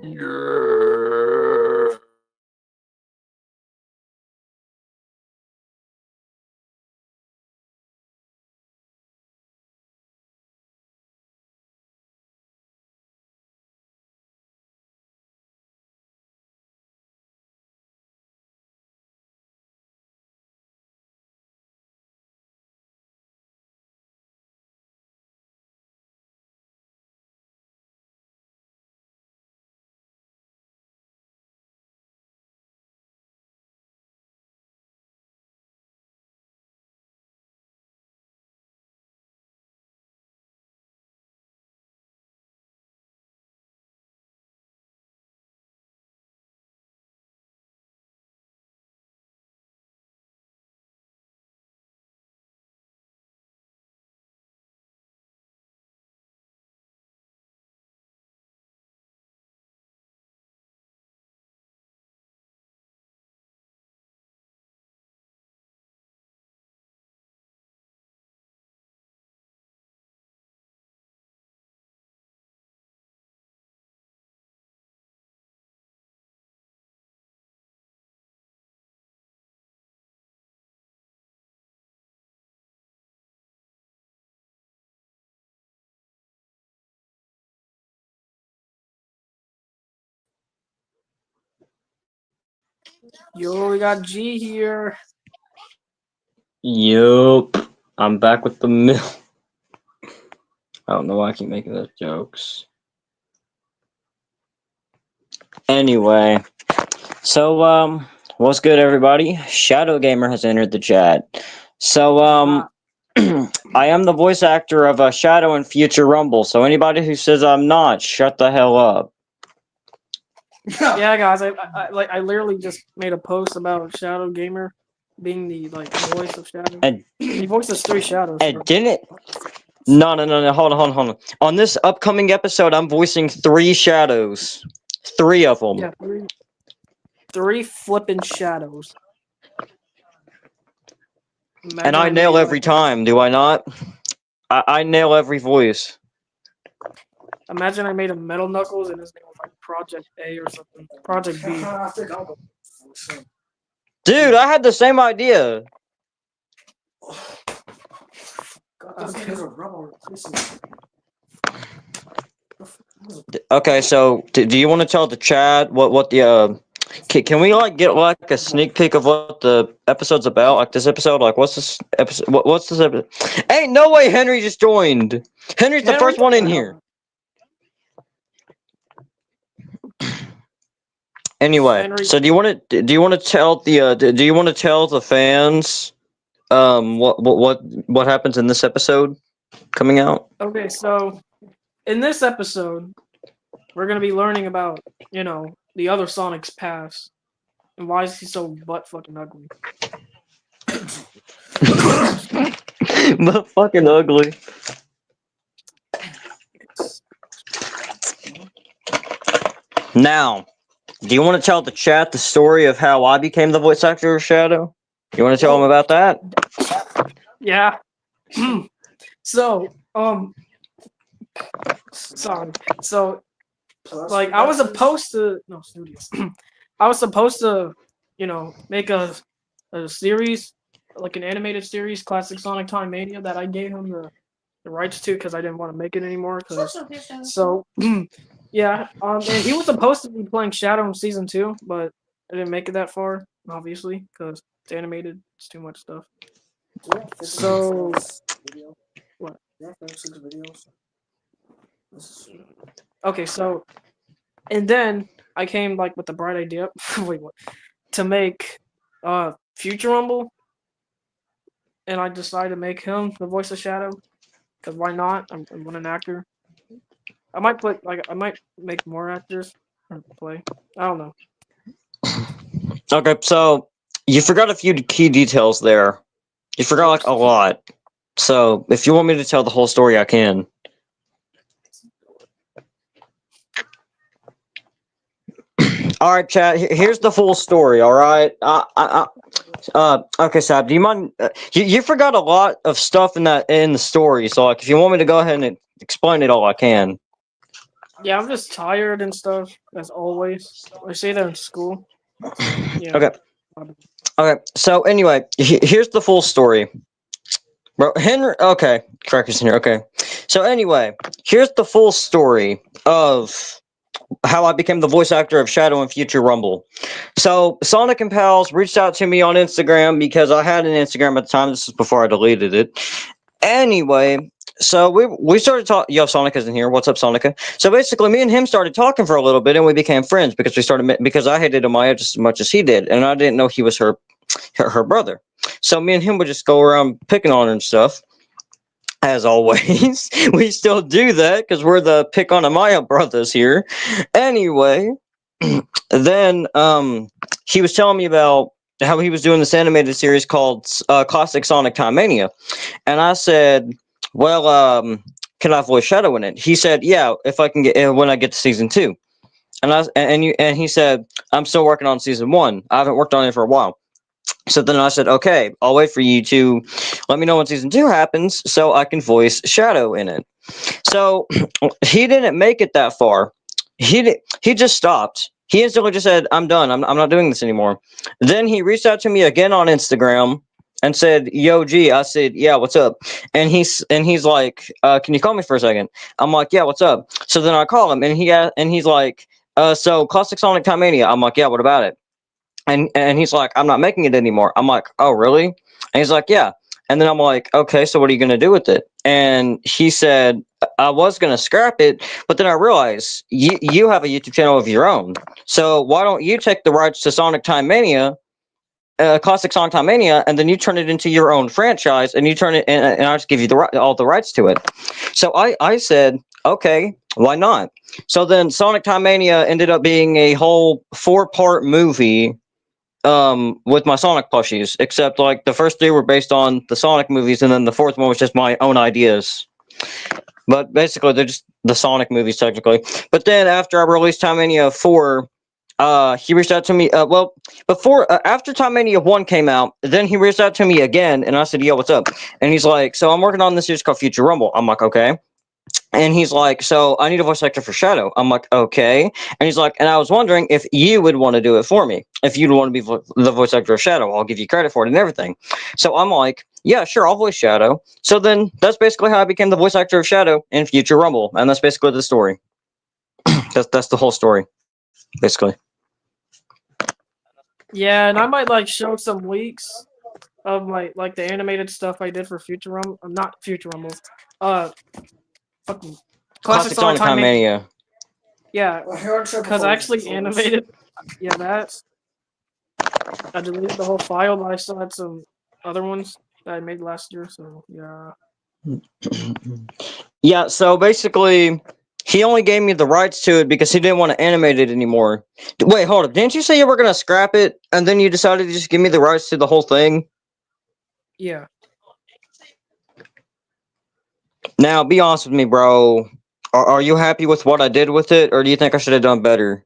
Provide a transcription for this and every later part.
Yeah. Yo, we got G here. Yup. I'm back with the mill. I don't know why I keep making those jokes. Anyway, so what's good, everybody? Shadow Gamer has entered the chat. So I am the voice actor of Shadow in Future Rumble. So anybody who says I'm not, shut the hell up. Yeah, guys, I literally just made a post about Shadow Gamer being the voice of Shadow. And He voices 3 shadows. and didn't. No. Hold on. On this upcoming episode, I'm voicing 3 shadows. 3 of them. Yeah, three flipping shadows. And I nail every time, do I not? I nail every voice. Imagine I made a Metal Knuckles and his name was like Project A or something. Project B. Dude, I had the same idea. Okay, so do you want to tell the chat what the can we like get like a sneak peek of what the episode's about? Like this episode, like what's this episode? What's this episode? Ain't no way Henry just joined. Henry's the first one in here. Anyway, Henry. so do you want to tell the do you want to tell the fans what happens in this episode coming out? Okay, so in this episode, we're gonna be learning about, the other Sonic's past and why is he so butt fucking ugly. But fucking ugly. Now, do you want to tell the chat the story of how I became the voice actor of Shadow? You want to tell them about that? Yeah. So, sorry. So, like, I was supposed to. No, studios. I was supposed to, make a series, like an animated series, Classic Sonic Time Mania, that I gave him the rights to because I didn't want to make it anymore. So, yeah. And he was supposed to be playing Shadow in season 2, but I didn't make it that far, obviously, because it's animated. It's too much stuff. So, what? Okay, so, and then I came like with the bright idea. Wait, what? To make Future Rumble, and I decided to make him the voice of Shadow, because why not? I'm an actor. I might make more actors or play. I don't know. Okay, so you forgot a few key details there. You forgot like a lot. So if you want me to tell the whole story, I can. All right, chat. Here's the full story. All right. Okay, Sab. Do you mind? You forgot a lot of stuff in the story. So like, if you want me to go ahead and explain it all, I can. Yeah, I'm just tired and stuff, as always. I say that in school. So, yeah. Okay. Okay. So anyway, here's the full story. Bro, Henry. Okay, Cracker's in here. Okay. So anyway, here's the full story of how I became the voice actor of Shadow and Future Rumble. So Sonic and Pals reached out to me on Instagram because I had an Instagram at the time. This is before I deleted it. Anyway, so we started talking. Yo, Sonic isn't here. What's up, Sonica? So basically, me and him started talking for a little bit, and we became friends because because I hated Amaya just as much as he did, and I didn't know he was her brother. So me and him would just go around picking on her and stuff. As always, we still do that because we're the pick on Amaya brothers here. Anyway, then he was telling me about how he was doing this animated series called Classic Sonic Time Mania, and I said, "Well, can I voice Shadow in it?" He said, "Yeah, if I can get when I get to season 2." And he said, "I'm still working on season 1. I haven't worked on it for a while." So then I said, "Okay, I'll wait for you to let me know when season 2 happens so I can voice Shadow in it." So he didn't make it that far. He just stopped. He instantly just said, "I'm done. I'm not doing this anymore." Then he reached out to me again on Instagram and said, "Yo, G." I said, "Yeah, what's up?" And he's like, "Can you call me for a second?" I'm like, "Yeah, what's up?" So then I call him, and he's like, "So Classic Sonic Time Mania." I'm like, "Yeah, what about it?" And he's like, "I'm not making it anymore." I'm like, "Oh, really?" And he's like, "Yeah." And then I'm like, "Okay, so what are you gonna do with it?" And he said, "I was gonna scrap it, but then I realized you have a YouTube channel of your own. So why don't you take the rights to Sonic Time Mania, Classic Sonic Time Mania, and then you turn it into your own franchise, and you turn it, and I'll just give you all the rights to it." So I said, "Okay, why not?" So then Sonic Time Mania ended up being a whole 4-part movie with my Sonic plushies, except like the first 3 were based on the Sonic movies, and then the 4th one was just my own ideas. But basically, they're just the Sonic movies technically. But then after I released Time Mania 4, he reached out to me. Well, before after Time Mania 1 came out, then he reached out to me again, and I said, "Yo, what's up?" And he's like, "So I'm working on this series called Future Rumble." I'm like, "Okay." And he's like, "So I need a voice actor for Shadow." I'm like, "Okay." And he's like, "And I was wondering if you would want to do it for me. If you'd want to be the voice actor of Shadow, I'll give you credit for it and everything." So I'm like, "Yeah, sure, I'll voice Shadow." So then that's basically how I became the voice actor of Shadow in Future Rumble, and that's basically the story. That's the whole story, basically. Yeah, and I might like show some leaks of my like the animated stuff I did for Future Rumble. Not Future Rumble. Uh, fucking Classic Sonic Time Mania. Mania. Yeah, because I actually animated. Yeah, that. I deleted the whole file, but I still had some other ones that I made last year. So yeah. Yeah, so basically, he only gave me the rights to it because he didn't want to animate it anymore. Wait, hold up. Didn't you say you were going to scrap it and then you decided to just give me the rights to the whole thing? Yeah. Now, be honest with me, bro. Are you happy with what I did with it, or do you think I should have done better?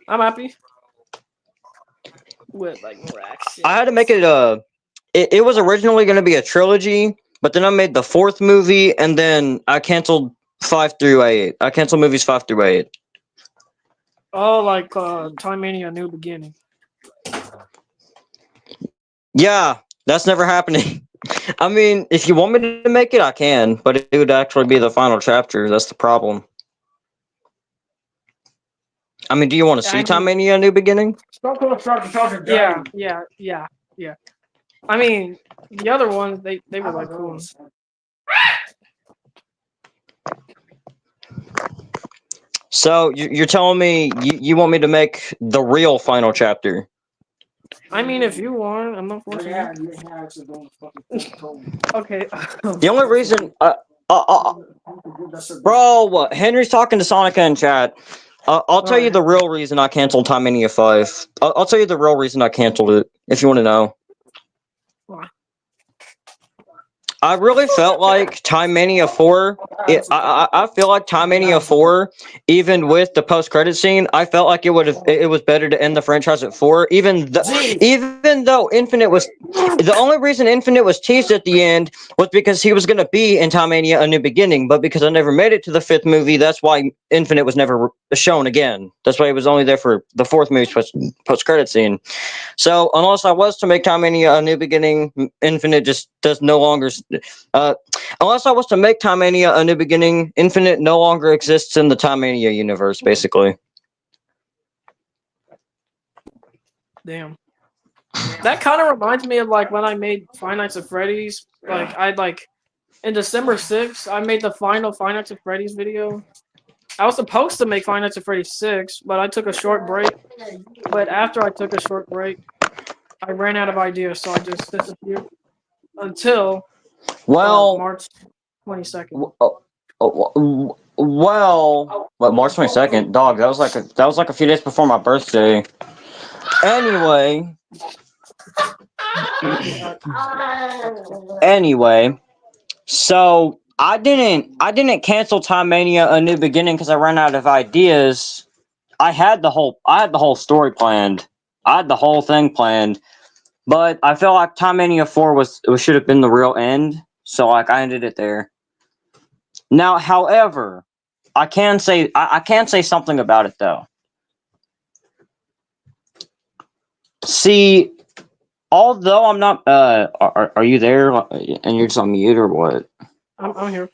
I'm happy with like more action. I had to make it it was originally going to be a trilogy, but then I made the 4th movie, and then I canceled 5 through 8. I canceled movies 5 through 8. Oh, like Time Mania New Beginning. Yeah, that's never happening. I mean, if you want me to make it, I can, but it would actually be the final chapter. That's the problem. I mean, do you want to see Time Mania: New Beginning? Yeah. I mean, the other ones they were like cool. So you're telling me you want me to make the real final chapter? I mean, if you want, I'm not forcing you. Okay. The only reason, bro, Henry's talking to Sonica in chat. I'll tell you the real reason I canceled Time Mania 5. I'll tell you the real reason I canceled it, if you want to know. Why? I really felt like Time Mania 4. I feel like Time Mania 4, even with the post credit scene, I felt like it was better to end the franchise at 4. Even though Infinite was the only reason Infinite was teased at the end was because he was gonna be in Time Mania: A New Beginning, but because I never made it to the 5th movie, that's why Infinite was never shown again. That's why he was only there for the 4th movie's post credit scene. So unless I was to make Time Mania: A New Beginning, Infinite just does no longer. Unless I was to make Time Mania: A New Beginning, Infinite no longer exists in the Time Mania universe. Basically, Damn. That kind of reminds me of like when I made Five Nights at Freddy's. Like I'd like in December 6th, I made the final Five Nights at Freddy's video. I was supposed to make Five Nights at Freddy's 6, but I took a short break. But after I took a short break, I ran out of ideas, so I just disappeared until March 22nd. March 22nd, dog. That was like a few days before my birthday. Anyway, so I didn't cancel Time Mania: A New Beginning because I ran out of ideas. I had the whole story planned. I had the whole thing planned, but I felt like Time Mania 4 should have been the real end. So like I ended it there. Now, however, I can say something about it though. See, although I'm not, are you there? And you're just on mute or what? I'm here.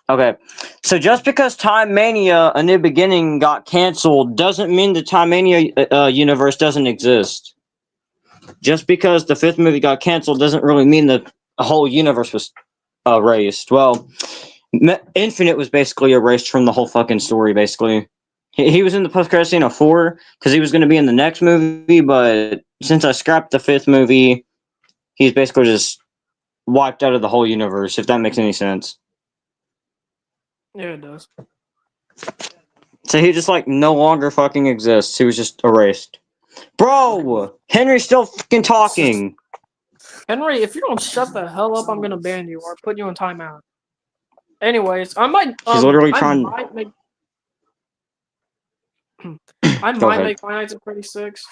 Okay, so just because Time Mania: A New Beginning got canceled doesn't mean the Time Mania universe doesn't exist. Just because the 5th movie got canceled doesn't really mean the whole universe was erased. Well, Infinite was basically erased from the whole fucking story, basically. He was in the post-credit scene of 4 because he was going to be in the next movie, but since I scrapped the 5th movie, he's basically just wiped out of the whole universe, if that makes any sense. Yeah, it does. So he just, like, no longer fucking exists. He was just erased. Bro! Henry's still fucking talking! Henry, if you don't shut the hell up, I'm gonna ban you or put you in timeout. Anyways, I might. He's literally trying. I might make Five Nights at Freddy's 6,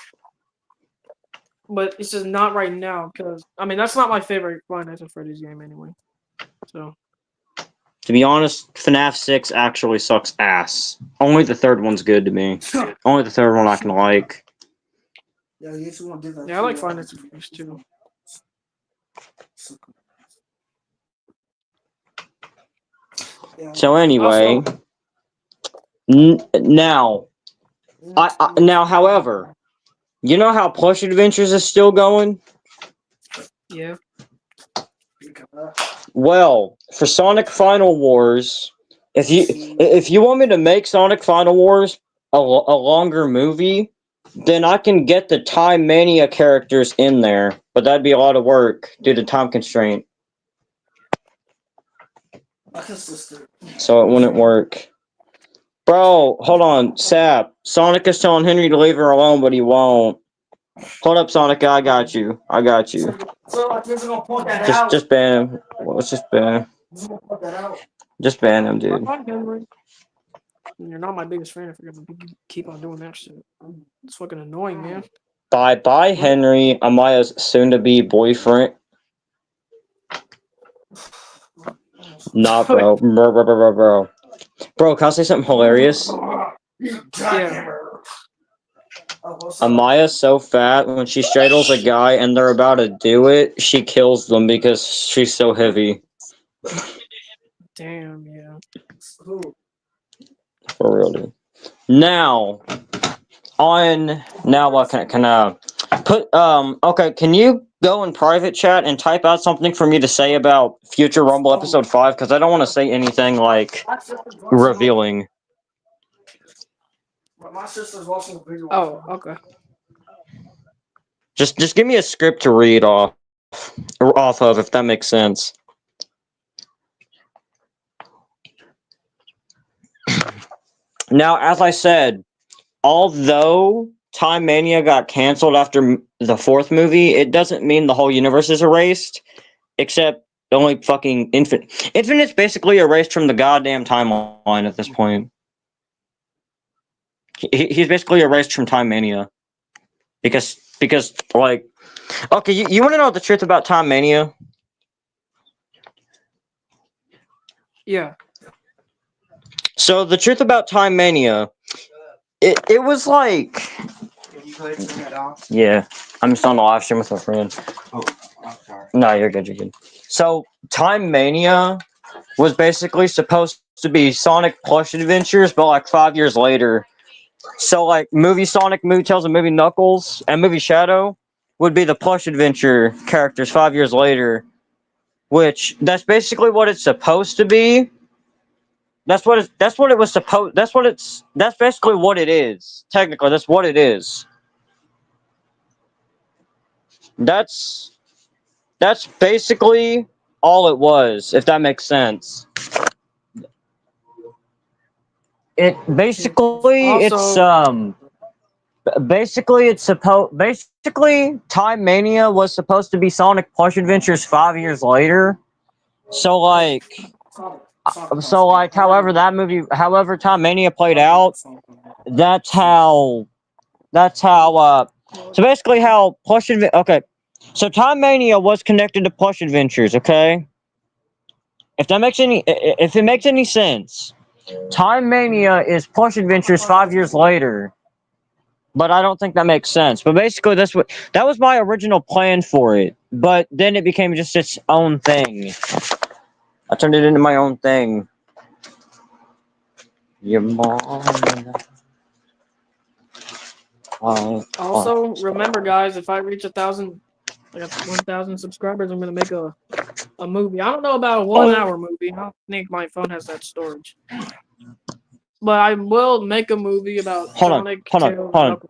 but it's just not right now because I mean that's not my favorite Five Nights at Freddy's game anyway. So. To be honest, FNAF 6 actually sucks ass. Only the 3rd one's good to me. Only the 3rd one I can like. Yeah, I like Five Nights at Freddy's too. So anyway, now, however, you know how Plush Adventures is still going? Yeah. Well, for Sonic Final Wars, if you want me to make Sonic Final Wars a longer movie, then I can get the Time Mania characters in there, but that'd be a lot of work due to time constraint. So it wouldn't work. Bro, hold on, Sap. Sonic is telling Henry to leave her alone, but he won't. Hold up, Sonic. I got you. Just ban him. Let's just ban him. Just ban him, dude. You're not my biggest fan if you're gonna keep on doing that shit. It's fucking annoying, man. Bye, Henry, Amaya's soon-to-be boyfriend. Nah, bro. Bro, can I say something hilarious? Yeah. Amaya's so fat, when she straddles a guy and they're about to do it, she kills them because she's so heavy. Damn, yeah. For real, dude. Now what can I put, okay, can you go in private chat and type out something for me to say about future Rumble episode 5? Because I don't want to say anything, like, revealing. My sister's watching a video. Oh, okay. Just give me a script to read off of, if that makes sense. Now, as I said, although Time Mania got canceled after the 4th movie, it doesn't mean the whole universe is erased. except only fucking Infinite. Infinite's basically erased from the goddamn timeline at this point. He's basically erased from Time Mania. Because like, okay, you want to know the truth about Time Mania? Yeah. So the truth about Time Mania, it was like, Can you go ahead and turn that off? yeah, I'm just on the live stream with my friend. Oh, I'm sorry. No, you're good, you're good. So Time Mania was basically supposed to be Sonic plush adventures, but like 5 years later. So like movie Sonic, movie Tails, and movie Knuckles, and movie Shadow would be the plush adventure characters 5 years later, which that's basically what it's supposed to be. That's what it was supposed. That's basically what it is. Technically, that's what it is. That's basically all it was, if that makes sense. It basically basically Time Mania was supposed to be Sonic Plush Adventures 5 years later. So like however Time Mania played out, that's how so basically how okay. So Time Mania was connected to Plush Adventures, okay? If it makes any sense. Time Mania is Plush Adventures 5 years later. But I don't think that makes sense. But basically that was my original plan for it. But then it became just its own thing. I turned it into my own thing. Your mom. Also, remember, guys, if I reach 1,000 subscribers, I'm gonna make a movie. I don't know about a 1 hour movie. I don't think my phone has that storage. But I will make a movie about Sonic. Hold on.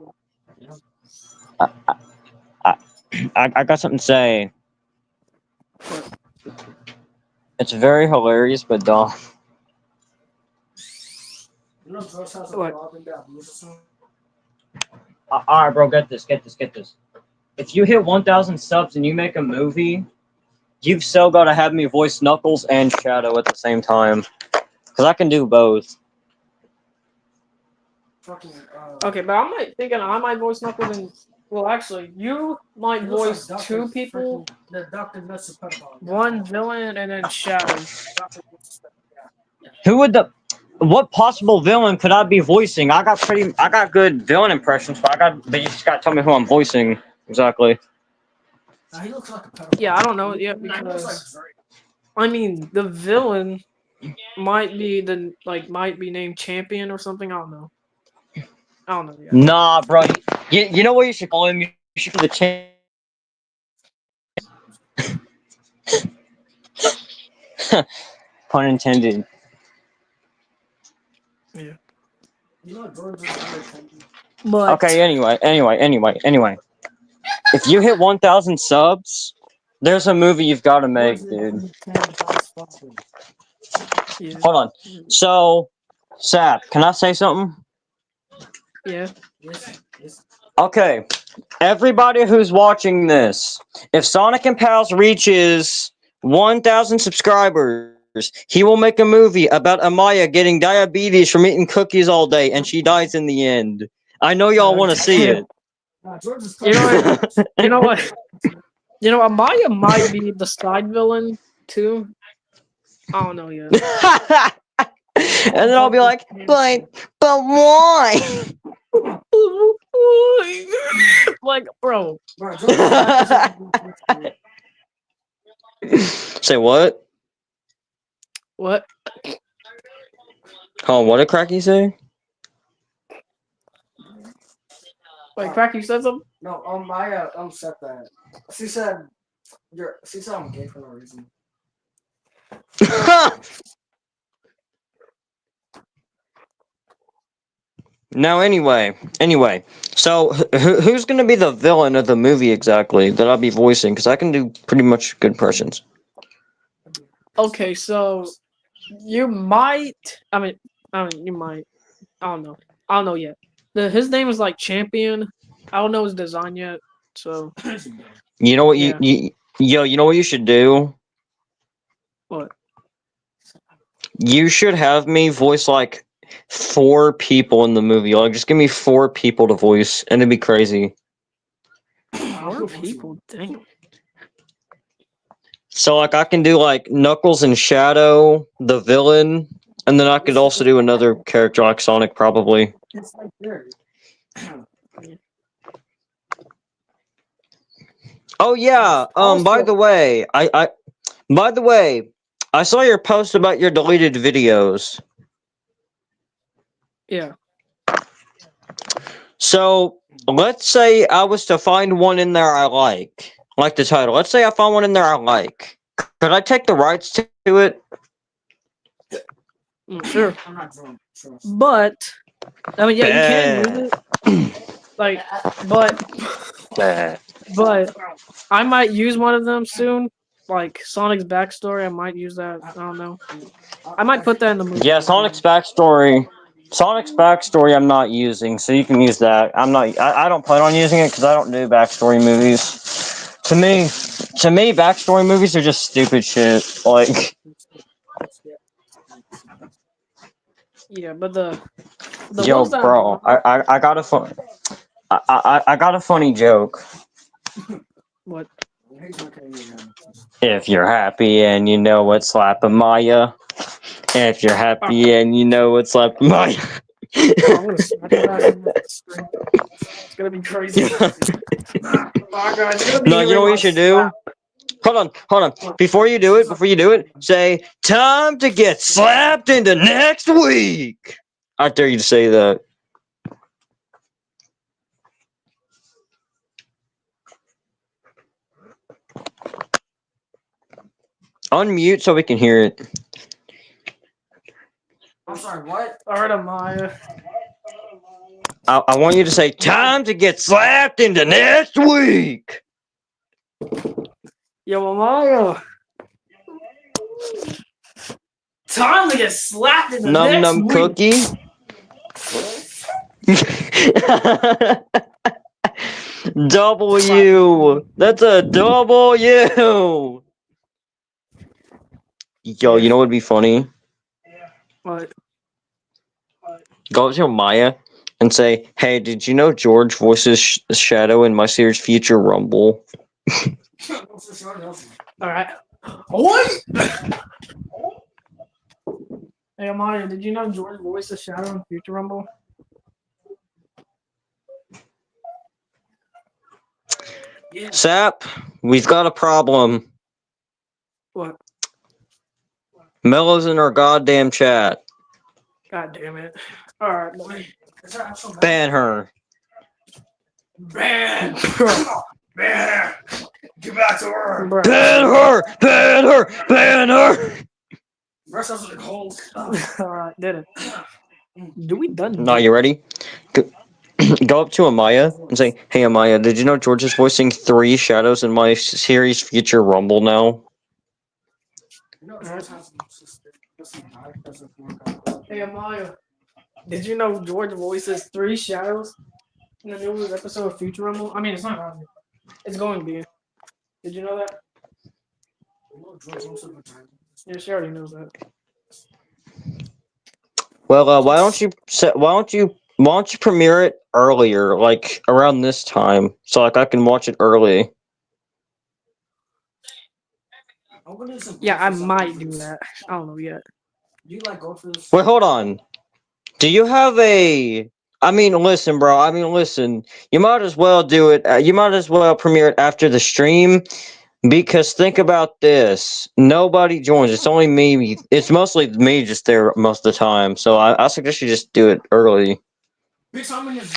I got something to say. It's very hilarious, but dumb. Alright, bro, get this. If you hit 1,000 subs and you make a movie, you've still got to have me voice Knuckles and Shadow at the same time. Because I can do both. Okay, but I'm thinking I might voice Knuckles and... Well, actually, you might voice two people. One villain and then Shadow. What possible villain could I be voicing? I got good villain impressions, but you just gotta tell me who I'm voicing exactly. Yeah, I don't know yet because I mean the villain might be named Champion or something. I don't know yet. Nah, bro. You know what you should call him? You should call the Pun intended. Yeah. Okay, anyway. If you hit 1,000 subs, there's a movie you've got to make, dude. Yeah. Hold on. So, Sap, can I say something? Yeah. Okay. Everybody who's watching this, if Sonic and Pals reaches 1,000 subscribers, he will make a movie about Amaya getting diabetes from eating cookies all day, and she dies in the end. I know y'all want to see it. You know what? Amaya might be the side villain too. I don't know yet. And then I'll be like, but why? Like, bro. Say what? What? Oh, what did Cracky say? Wait, Crack, you said something? No, Maya said that. She said I'm gay for no reason. Now, anyway. So, who's gonna be the villain of the movie exactly that I'll be voicing? Because I can do pretty much good impressions. Okay, so you might. I mean, you might. I don't know. I don't know yet. His name is like Champion. I don't know his design yet. So. You know what you know what you should do? What? You should have me voice like 4 people in the movie. Like, just give me 4 people to voice, and it'd be crazy. 4 people? Dang. So, like, I can do like Knuckles and Shadow, the villain, and then I could also do another character like Sonic, probably. It's like there. Oh yeah. By the way, I saw your post about your deleted videos. Yeah. So let's say I was to find one in there I like the title. Let's say I found one in there I like. Could I take the rights to it? Sure. I'm not drunk. Trust. But I mean, yeah, you can use it. Like, but I might use one of them soon. Like Sonic's backstory, I might use that. I don't know. I might put that in the movie. Yeah, Sonic's backstory. I'm not using, so you can use that. I don't plan on using it because I don't do backstory movies. To me, backstory movies are just stupid shit. Like, Yeah, but the yo, ones that bro, I got a fun. I got a funny joke. What? If you're happy and you know what's slapping Maya. If you're happy and you know what's slapping Maya. I'm gonna smack your ass in the screen. It's gonna be crazy. Oh god, it's gonna be No, you know what you should do? Hold on. Before you do it, say, time to get slapped into next week. I dare you to say that. Unmute so we can hear it. I'm sorry, what? Alright, Maya. I want you to say, time to get slapped into next week. Yo, Maya. Time to get slapped in the Num next num week. cookie. W. That's a W. Yo, you know what'd be funny? What? Go up to Maya and say, "Hey, did you know George voices Shadow in my series Future Rumble?" Alright. What? Hey, Maya, did you know George voices Shadow in Future Rumble? Sap, we've got a problem. What? Mello's in our goddamn chat. God damn it. Alright, boy. Ban her. Ban! Ban! Get back to her! Bruh. Ban her! Ban her! Ban her! Rest of the cold. Alright, did it. Do we done? No, you ready? Go up to Amaya and say, "Hey, Amaya, did you know George is voicing 3 Shadows in my series Future Rumble now?" Hey, Maya, did you know George voices 3 Shadows in the newest episode of Future Rumble? I mean, it's not on. It's going to be. Did you know that? Yeah, she already knows that. Well, why don't you premiere it earlier, like around this time, so like I can watch it early. Yeah, I might do that. I don't know yet. Do you like go for this? Wait, hold on. Do you have a? I mean, listen, bro. Listen. You might as well do it. You might as well premiere it after the stream, because think about this. Nobody joins. It's only me. It's mostly me just there most of the time. So I suggest you just do it early,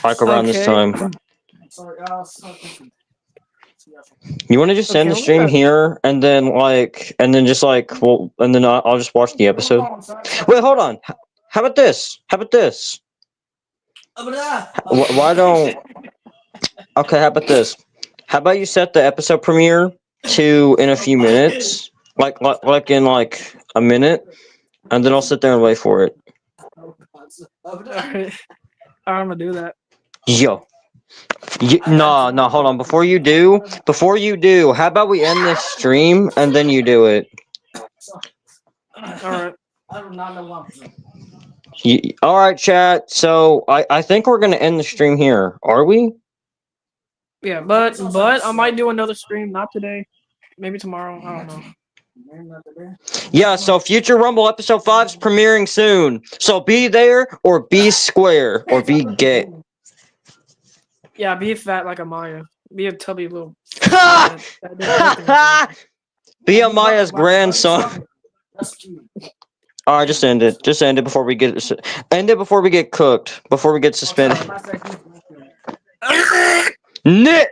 like around this time. Sorry, You want to just end the Okay, stream here, and then just and then I'll just watch the episode. Wait, hold on. How about this? Why don't? Okay, how about this? How about you set the episode premiere to in a few minutes, like in like a minute, and then I'll sit there and wait for it. Alright. I'm gonna do that. Yo. No, hold on. Before you do, how about we end this stream and then you do it? All right. I do not know what. All right, chat. So I think we're gonna end the stream here. Are we? Yeah, but I might do another stream. Not today. Maybe tomorrow. I don't know. Yeah. So Future Rumble episode 5 is premiering soon. So be there or be square or be gay. Yeah, be fat like a Maya. Be a tubby little. Be Amaya's grandson. That's cute. All right, just end it. Just end it before we get cooked. Before we get suspended. Nick.